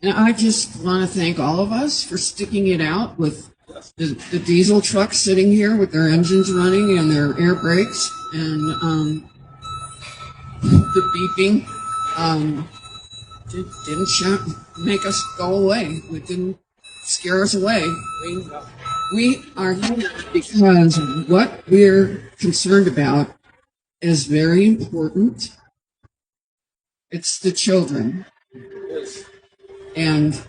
And I just want to thank all of us for sticking it out with the diesel trucks sitting here with their engines running and their air brakes and the beeping. Didn't make us go away. It didn't scare us away. We are here because what we're concerned about is very important. It's the children. And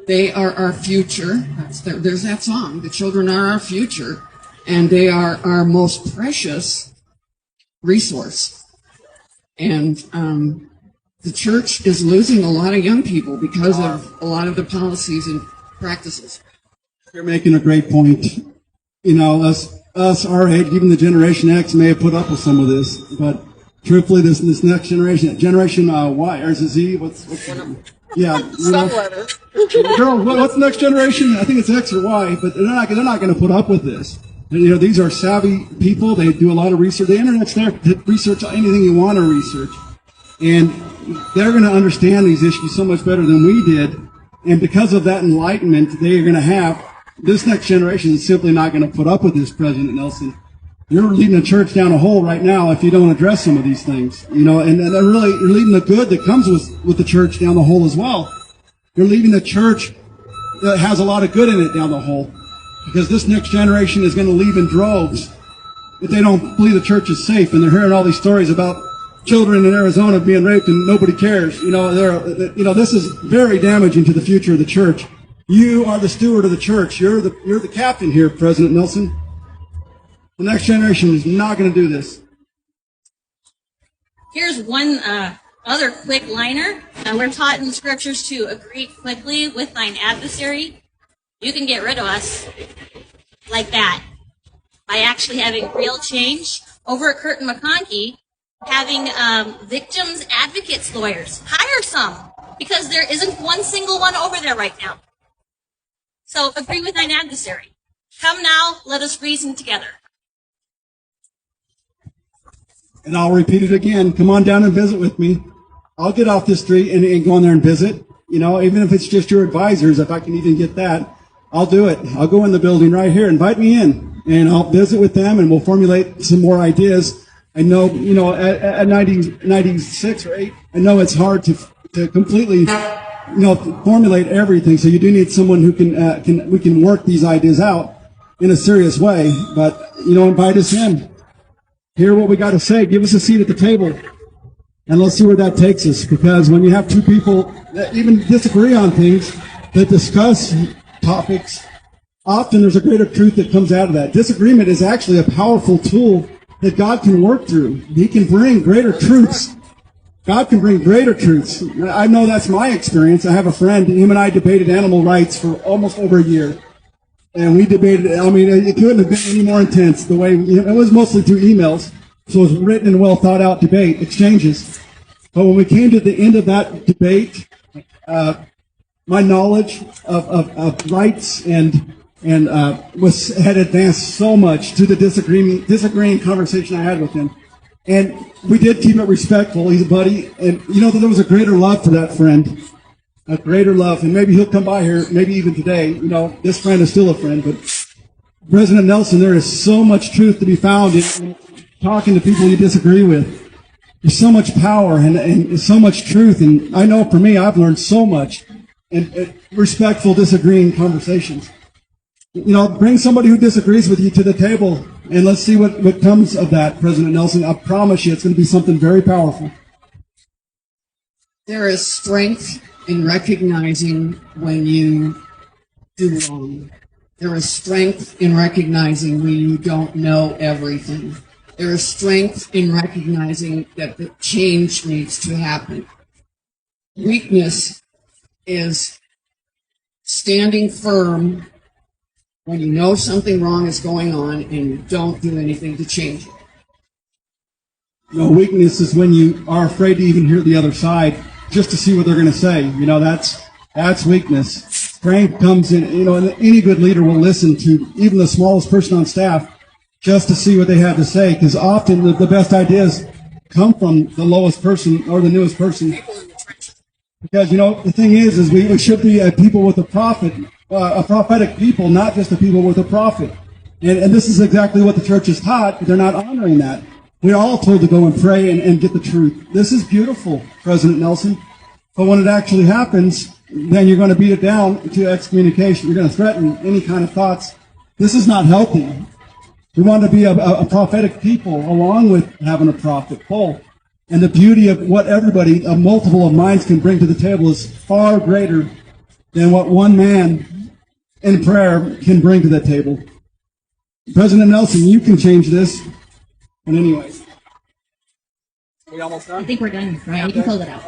they are our future. There's that song. The children are our future. And they are our most precious resource. And the church is losing a lot of young people because of a lot of the policies and practices. You're making a great point. You know, us our age, even the Generation X may have put up with some of this, but truthfully, this next generation, Generation Y, or is it Z? What's yeah, you know, girl, what's the next generation? I think it's X or Y, but they're not going to put up with this. And, you know, these are savvy people. They do a lot of research. The internet's there to research anything you want to research, and they're going to understand these issues so much better than we did. And because of that enlightenment, they are going to have this next generation is simply not going to put up with this, President Nelson. You're leading the church down a hole right now if you don't address some of these things, you know, and really you're leading the good that comes with the church down the hole as well. You're leading the church that has a lot of good in it down the hole, because this next generation is going to leave in droves if they don't believe the church is safe, and they're hearing all these stories about children in Arizona being raped and nobody cares. You know, this is very damaging to the future of the church. You are the steward of the church. You're the captain here, President Nelson. The next generation is not going to do this. Here's one other quick liner. We're taught in the scriptures to agree quickly with thine adversary. You can get rid of us like that by actually having real change. Over at Curtin McConkie, having victims advocates lawyers. Hire some, because there isn't one single one over there right now. So agree with thine adversary. Come now, let us reason together. And I'll repeat it again. Come on down and visit with me. I'll get off the street and go in there and visit. You know, even if it's just your advisors, if I can even get that, I'll do it. I'll go in the building right here. Invite me in, and I'll visit with them, and we'll formulate some more ideas. I know, you know, at 96 or 8, I know it's hard to completely, you know, formulate everything. So you do need someone who we can work these ideas out in a serious way. But, you know, invite us in. Hear what we got to say. Give us a seat at the table, and let's see where that takes us. Because when you have two people that even disagree on things, that discuss topics, often there's a greater truth that comes out of that. Disagreement is actually a powerful tool that God can work through. He can bring greater truths. God can bring greater truths. I know that's my experience. I have a friend, him and I debated animal rights for almost over a year. And we debated, I mean, it couldn't have been any more intense. The way, it was mostly through emails. So it was written and well thought out debate, exchanges. But when we came to the end of that debate, my knowledge of rights had advanced so much to the disagreeing conversation I had with him. And we did keep it respectful. He's a buddy. And you know that there was a greater love for that friend. A greater love. And maybe he'll come by here, maybe even today. You know, this friend is still a friend. But President Nelson, there is so much truth to be found in talking to people you disagree with. There's so much power and so much truth. And I know for me, I've learned so much in respectful, disagreeing conversations. You know, bring somebody who disagrees with you to the table, and let's see what comes of that, President Nelson. I promise you it's going to be something very powerful. There is strength in recognizing when you do wrong. There is strength in recognizing when you don't know everything. There is strength in recognizing that the change needs to happen. Weakness is standing firm when you know something wrong is going on and you don't do anything to change it. No, weakness is when you are afraid to even hear the other side just to see what they're going to say. You know, that's weakness. Strength comes in, you know, and any good leader will listen to even the smallest person on staff just to see what they have to say, because often the best ideas come from the lowest person or the newest person. Because, the thing is we should be a people with a prophetic people, not just a people with a prophet. And this is exactly what the church is taught, but they're not honoring that. We're all told to go and pray and get the truth. This is beautiful, President Nelson. But when it actually happens, then you're going to beat it down to excommunication. You're going to threaten any kind of thoughts. This is not healthy. We want to be a prophetic people along with having a prophet, both. And the beauty of what everybody, a multiple of minds can bring to the table is far greater than what one man in prayer can bring to the table. President Nelson, you can change this. But anyways. Are we almost done? I think we're done, right? You can close it out.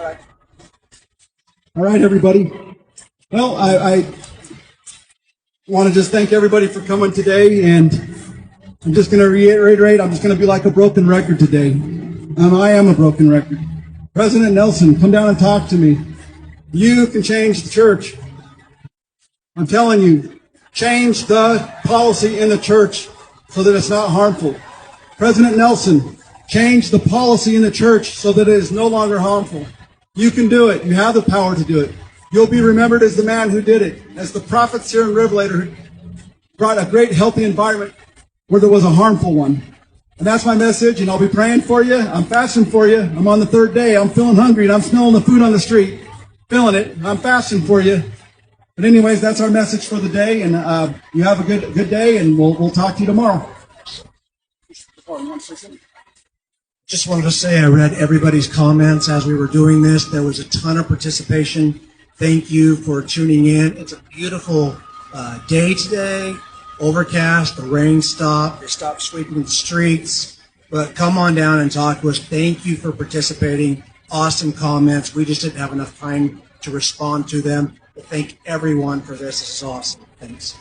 All right, everybody. Well, I want to just thank everybody for coming today, and I'm just going to reiterate, I'm just going to be like a broken record today. I am a broken record. President Nelson, come down and talk to me. You can change the church. I'm telling you, change the policy in the church so that it's not harmful. President Nelson, change the policy in the church so that it is no longer harmful. You can do it. You have the power to do it. You'll be remembered as the man who did it, as the prophet, seer, and revelator who brought a great, healthy environment where there was a harmful one. And that's my message, and I'll be praying for you. I'm fasting for you. I'm on the third day. I'm feeling hungry, and I'm smelling the food on the street. Feeling it. I'm fasting for you. But anyways, that's our message for the day, and you have a good day, and we'll talk to you tomorrow. Just wanted to say I read everybody's comments as we were doing this. There was a ton of participation. Thank you for tuning in. It's a beautiful day today. Overcast, the rain stopped. They stopped sweeping the streets. But come on down and talk to us. Thank you for participating. Awesome comments. We just didn't have enough time to respond to them. But thank everyone for this. This is awesome. Thanks.